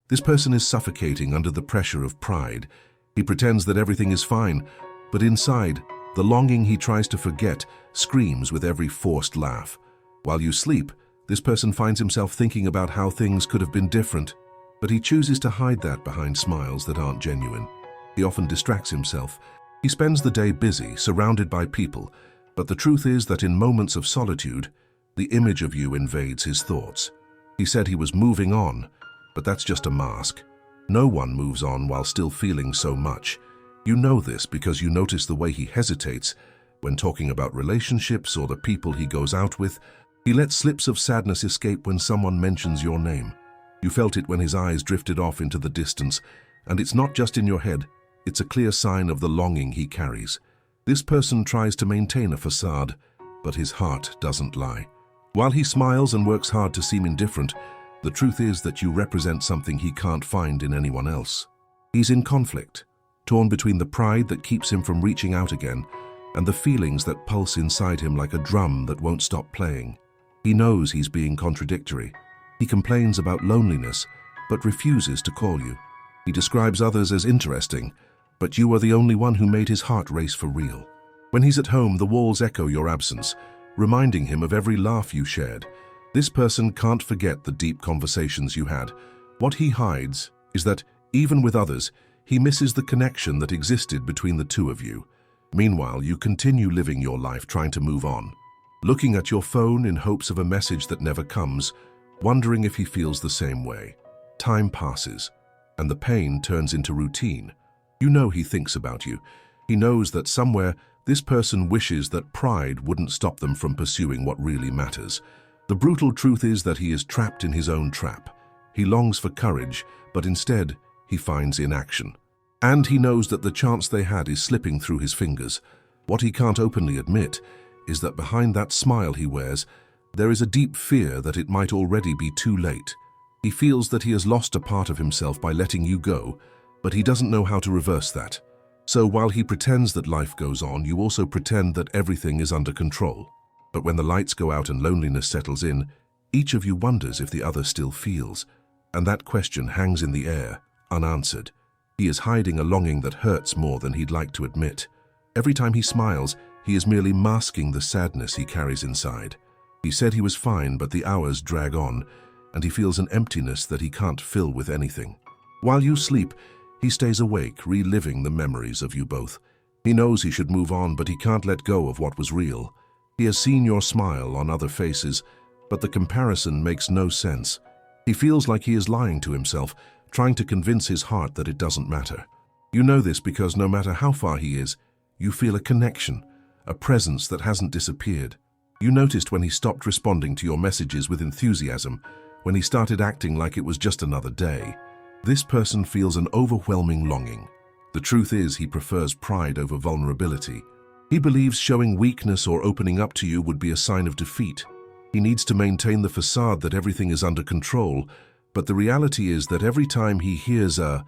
This person is suffocating under the pressure of pride. He pretends that everything is fine, but inside, the longing he tries to forget screams with every forced laugh. While you sleep, this person finds himself thinking about how things could have been different, but he chooses to hide that behind smiles that aren't genuine. He often distracts himself. He spends the day busy, surrounded by people, but the truth is that in moments of solitude, the image of you invades his thoughts. He said he was moving on, but that's just a mask. No one moves on while still feeling so much. You know this because you notice the way he hesitates when talking about relationships or the people he goes out with. He lets slips of sadness escape when someone mentions your name. You felt it when his eyes drifted off into the distance, and it's not just in your head, it's a clear sign of the longing he carries. This person tries to maintain a facade, but his heart doesn't lie. While he smiles and works hard to seem indifferent, the truth is that you represent something he can't find in anyone else. He's in conflict, torn between the pride that keeps him from reaching out again and the feelings that pulse inside him like a drum that won't stop playing. He knows he's being contradictory. He complains about loneliness, but refuses to call you. He describes others as interesting, but you are the only one who made his heart race for real. When he's at home, the walls echo your absence, reminding him of every laugh you shared. This person can't forget the deep conversations you had. What he hides is that, even with others, he misses the connection that existed between the two of you. Meanwhile, you continue living your life trying to move on, looking at your phone in hopes of a message that never comes, wondering if he feels the same way. Time passes, and the pain turns into routine. You know he thinks about you. He knows that somewhere this person wishes that pride wouldn't stop them from pursuing what really matters. The brutal truth is that he is trapped in his own trap. He longs for courage, but instead he finds inaction. And he knows that the chance they had is slipping through his fingers. What he can't openly admit is that behind that smile he wears, there is a deep fear that it might already be too late. He feels that he has lost a part of himself by letting you go, but he doesn't know how to reverse that. So while he pretends that life goes on, you also pretend that everything is under control. But when the lights go out and loneliness settles in, each of you wonders if the other still feels, and that question hangs in the air, unanswered. He is hiding a longing that hurts more than he'd like to admit. Every time he smiles, he is merely masking the sadness he carries inside. He said he was fine, but the hours drag on, and he feels an emptiness that he can't fill with anything. While you sleep, he stays awake, reliving the memories of you both. He knows he should move on, but he can't let go of what was real. He has seen your smile on other faces, but the comparison makes no sense. He feels like he is lying to himself, trying to convince his heart that it doesn't matter. You know this because no matter how far he is, you feel a connection, a presence that hasn't disappeared. You noticed when he stopped responding to your messages with enthusiasm, when he started acting like it was just another day. This person feels an overwhelming longing. The truth is he prefers pride over vulnerability. He believes showing weakness or opening up to you would be a sign of defeat. He needs to maintain the facade that everything is under control, but the reality is that every time he hears a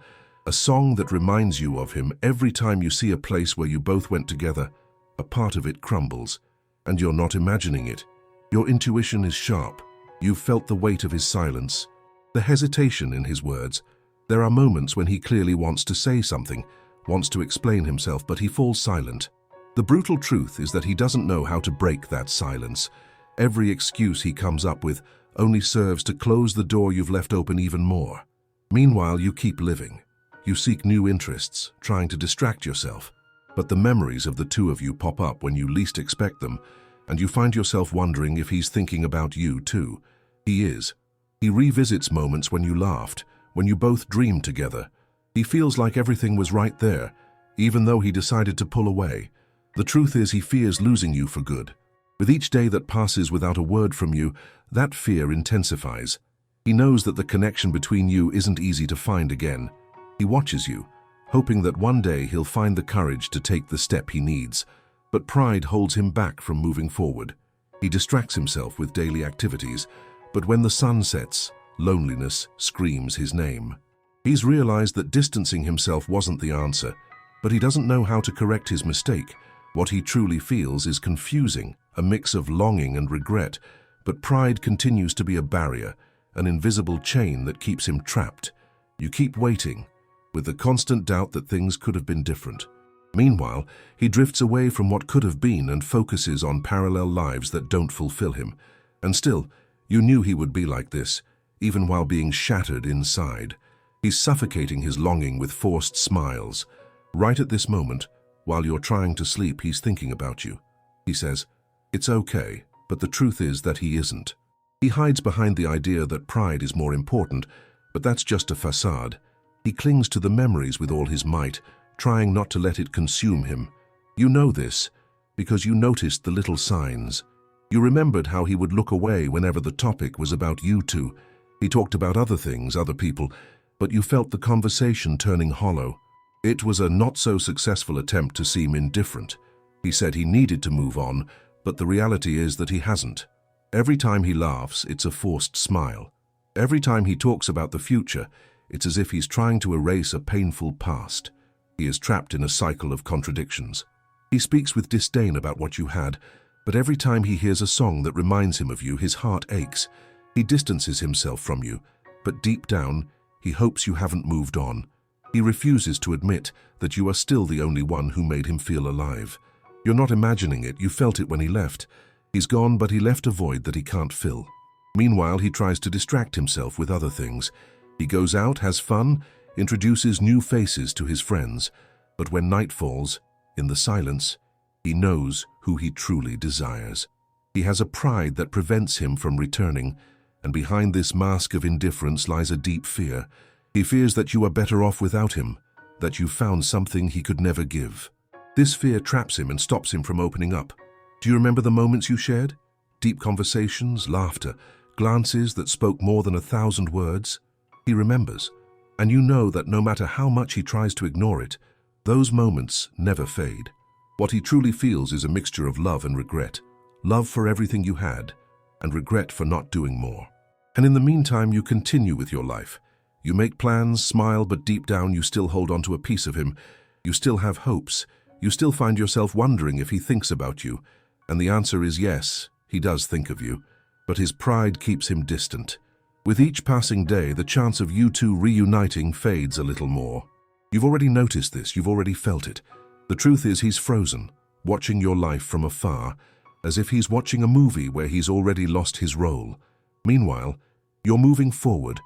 song that reminds you of him, every time you see a place where you both went together, a part of it crumbles, and you're not imagining it. Your intuition is sharp. You've felt the weight of his silence, the hesitation in his words. There are moments when he clearly wants to say something, wants to explain himself, but he falls silent. The brutal truth is that he doesn't know how to break that silence. Every excuse he comes up with only serves to close the door you've left open even more. Meanwhile, you keep living. You seek new interests, trying to distract yourself. But the memories of the two of you pop up when you least expect them, and you find yourself wondering if he's thinking about you too. He is. He revisits moments when you laughed, when you both dreamed together. He feels like everything was right there, even though he decided to pull away. The truth is he fears losing you for good. With each day that passes without a word from you, that fear intensifies. He knows that the connection between you isn't easy to find again. He watches you, hoping that one day he'll find the courage to take the step he needs. But pride holds him back from moving forward. He distracts himself with daily activities, but when the sun sets, loneliness screams his name. He's realized that distancing himself wasn't the answer, but he doesn't know how to correct his mistake. What he truly feels is confusing, a mix of longing and regret, but pride continues to be a barrier, an invisible chain that keeps him trapped. You keep waiting, with the constant doubt that things could have been different. Meanwhile, he drifts away from what could have been and focuses on parallel lives that don't fulfill him. And still, you knew he would be like this, even while being shattered inside. He's suffocating his longing with forced smiles. Right at this moment, while you're trying to sleep, he's thinking about you. He says, "It's okay," but the truth is that he isn't. He hides behind the idea that pride is more important, but that's just a facade. He clings to the memories with all his might, trying not to let it consume him. You know this, because you noticed the little signs. You remembered how he would look away whenever the topic was about you two. He talked about other things, other people, but you felt the conversation turning hollow. It was a not-so-successful attempt to seem indifferent. He said he needed to move on, but the reality is that he hasn't. Every time he laughs, it's a forced smile. Every time he talks about the future, it's as if he's trying to erase a painful past. He is trapped in a cycle of contradictions. He speaks with disdain about what you had, but every time he hears a song that reminds him of you, his heart aches. He distances himself from you, but deep down, he hopes you haven't moved on. He refuses to admit that you are still the only one who made him feel alive. You're not imagining it, you felt it when he left. He's gone, but he left a void that he can't fill. Meanwhile, he tries to distract himself with other things. He goes out, has fun, introduces new faces to his friends, but when night falls, in the silence, he knows who he truly desires. He has a pride that prevents him from returning, and behind this mask of indifference lies a deep fear. He fears that you are better off without him, that you found something he could never give. This fear traps him and stops him from opening up. Do you remember the moments you shared? Deep conversations, laughter, glances that spoke more than 1,000 words? He remembers, and you know that no matter how much he tries to ignore it, those moments never fade. What he truly feels is a mixture of love and regret. Love for everything you had, and regret for not doing more. And in the meantime, you continue with your life. You make plans, smile, but deep down you still hold on to a piece of him. You still have hopes. You still find yourself wondering if he thinks about you. And the answer is yes, he does think of you. But his pride keeps him distant. With each passing day, the chance of you two reuniting fades a little more. You've already noticed this, you've already felt it. The truth is he's frozen, watching your life from afar, as if he's watching a movie where he's already lost his role. Meanwhile, you're moving forward,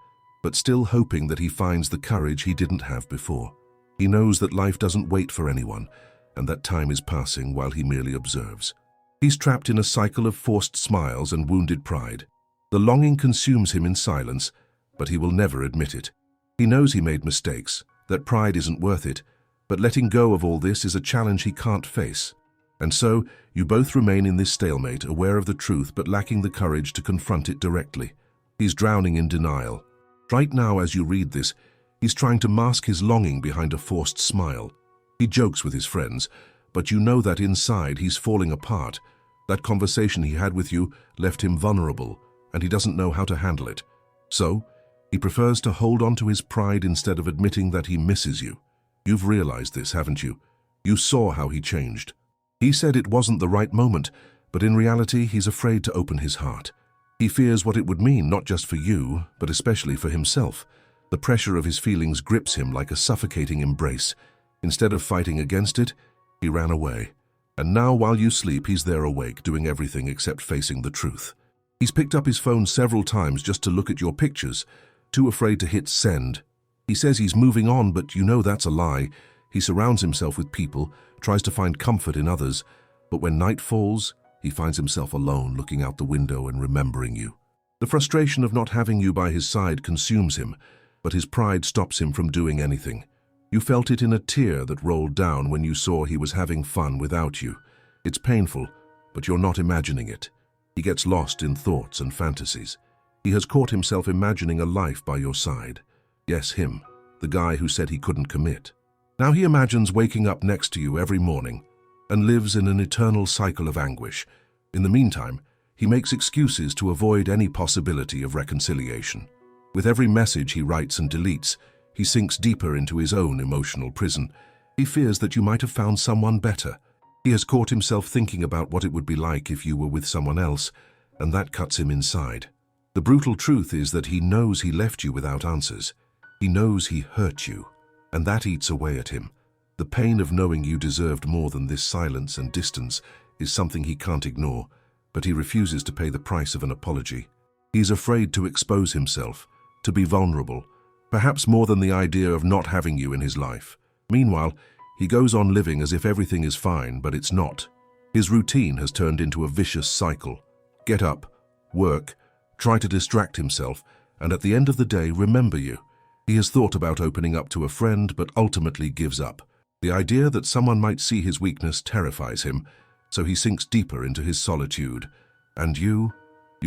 but still hoping that he finds the courage he didn't have before. He knows that life doesn't wait for anyone, and that time is passing while he merely observes. He's trapped in a cycle of forced smiles and wounded pride. The longing consumes him in silence, but he will never admit it. He knows he made mistakes, that pride isn't worth it, but letting go of all this is a challenge he can't face. And so, you both remain in this stalemate, aware of the truth but lacking the courage to confront it directly. He's drowning in denial. Right now, as you read this, he's trying to mask his longing behind a forced smile. He jokes with his friends, but you know that inside he's falling apart. That conversation he had with you left him vulnerable, and he doesn't know how to handle it. So, he prefers to hold on to his pride instead of admitting that he misses you. You've realized this, haven't you? You saw how he changed. He said it wasn't the right moment, but in reality he's afraid to open his heart. He fears what it would mean not just for you, but especially for himself. The pressure of his feelings grips him like a suffocating embrace. Instead of fighting against it, he ran away. And now while you sleep, he's there awake, doing everything except facing the truth. He's picked up his phone several times just to look at your pictures, too afraid to hit send. He says he's moving on, but you know that's a lie. He surrounds himself with people, tries to find comfort in others, but when night falls, he finds himself alone, looking out the window and remembering you. The frustration of not having you by his side consumes him, but his pride stops him from doing anything. You felt it in a tear that rolled down when you saw he was having fun without you. It's painful, but you're not imagining it. He gets lost in thoughts and fantasies. He has caught himself imagining a life by your side. Yes, him, the guy who said he couldn't commit. Now he imagines waking up next to you every morning and lives in an eternal cycle of anguish. In the meantime, he makes excuses to avoid any possibility of reconciliation. With every message he writes and deletes, he sinks deeper into his own emotional prison. He fears that you might have found someone better. He has caught himself thinking about what it would be like if you were with someone else, and that cuts him inside. The brutal truth is that he knows he left you without answers. He knows he hurt you, and that eats away at him. The pain of knowing you deserved more than this silence and distance is something he can't ignore, but he refuses to pay the price of an apology. He's afraid to expose himself, to be vulnerable, perhaps more than the idea of not having you in his life. Meanwhile, he goes on living as if everything is fine, but it's not. His routine has turned into a vicious cycle. Get up, work, try to distract himself, and at the end of the day, remember you. He has thought about opening up to a friend, but ultimately gives up. The idea that someone might see his weakness terrifies him, so he sinks deeper into his solitude. And you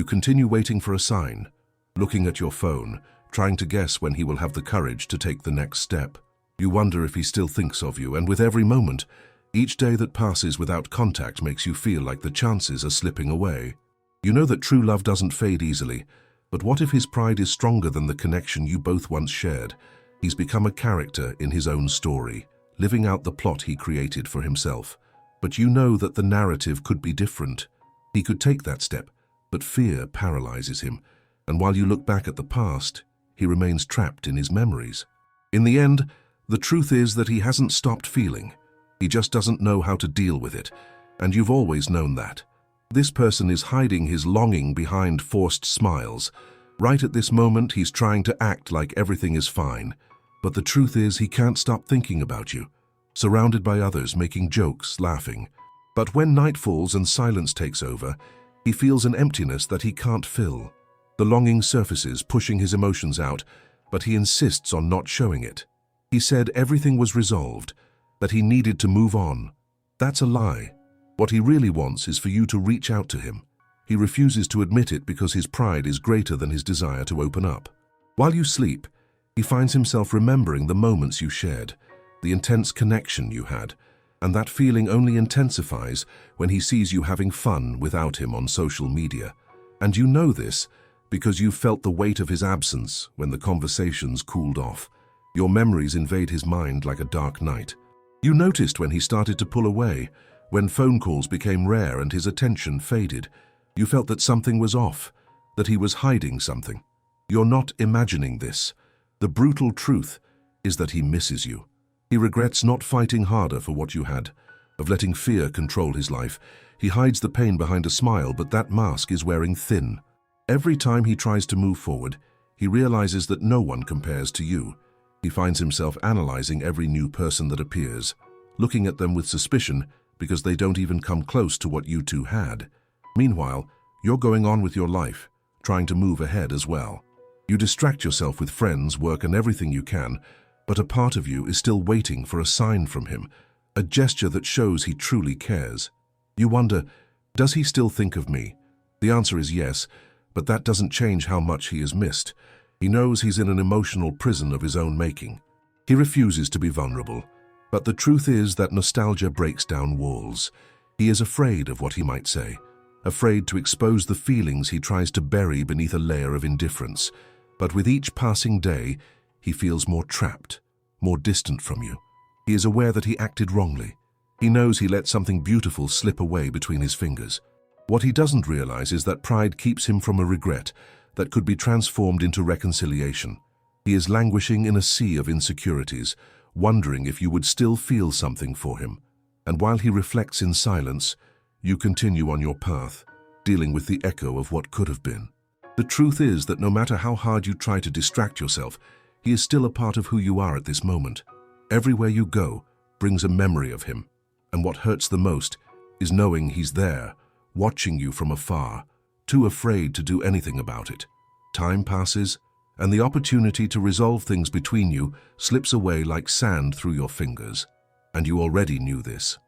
continue waiting for a sign, looking at your phone, trying to guess when he will have the courage to take the next step. You wonder if he still thinks of you, and with every moment, each day that passes without contact makes you feel like the chances are slipping away. You know that true love doesn't fade easily, but what if his pride is stronger than the connection you both once shared? He's become a character in his own story, living out the plot he created for himself. But you know that the narrative could be different. He could take that step, but fear paralyzes him, and while you look back at the past, he remains trapped in his memories. In the end, the truth is that he hasn't stopped feeling. He just doesn't know how to deal with it, and you've always known that. This person is hiding his longing behind forced smiles. Right at this moment, he's trying to act like everything is fine, but the truth is he can't stop thinking about you, surrounded by others, making jokes, laughing. But when night falls and silence takes over, he feels an emptiness that he can't fill. The longing surfaces, pushing his emotions out, but he insists on not showing it. He said everything was resolved, that he needed to move on. That's a lie. What he really wants is for you to reach out to him. He refuses to admit it because his pride is greater than his desire to open up. While you sleep, he finds himself remembering the moments you shared, the intense connection you had, and that feeling only intensifies when he sees you having fun without him on social media. And you know this because you've felt the weight of his absence when the conversations cooled off. Your memories invade his mind like a dark night. You noticed when he started to pull away, when phone calls became rare and his attention faded. You felt that something was off, that he was hiding something. You're not imagining this. The brutal truth is that he misses you. He regrets not fighting harder for what you had, of letting fear control his life. He hides the pain behind a smile, but that mask is wearing thin. Every time he tries to move forward, he realizes that no one compares to you. He finds himself analyzing every new person that appears, looking at them with suspicion because they don't even come close to what you two had. Meanwhile, you're going on with your life, trying to move ahead as well. You distract yourself with friends, work, and everything you can, but a part of you is still waiting for a sign from him, a gesture that shows he truly cares. You wonder, does he still think of me? The answer is yes, but that doesn't change how much he is missed. He knows he's in an emotional prison of his own making. He refuses to be vulnerable, but the truth is that nostalgia breaks down walls. He is afraid of what he might say, afraid to expose the feelings he tries to bury beneath a layer of indifference. But with each passing day, he feels more trapped, more distant from you. He is aware that he acted wrongly. He knows he let something beautiful slip away between his fingers. What he doesn't realize is that pride keeps him from a regret that could be transformed into reconciliation. He is languishing in a sea of insecurities, wondering if you would still feel something for him. And while he reflects in silence, you continue on your path, dealing with the echo of what could have been. The truth is that no matter how hard you try to distract yourself, he is still a part of who you are at this moment. Everywhere you go brings a memory of him, and what hurts the most is knowing he's there, watching you from afar, too afraid to do anything about it. Time passes, and the opportunity to resolve things between you slips away like sand through your fingers. And you already knew this.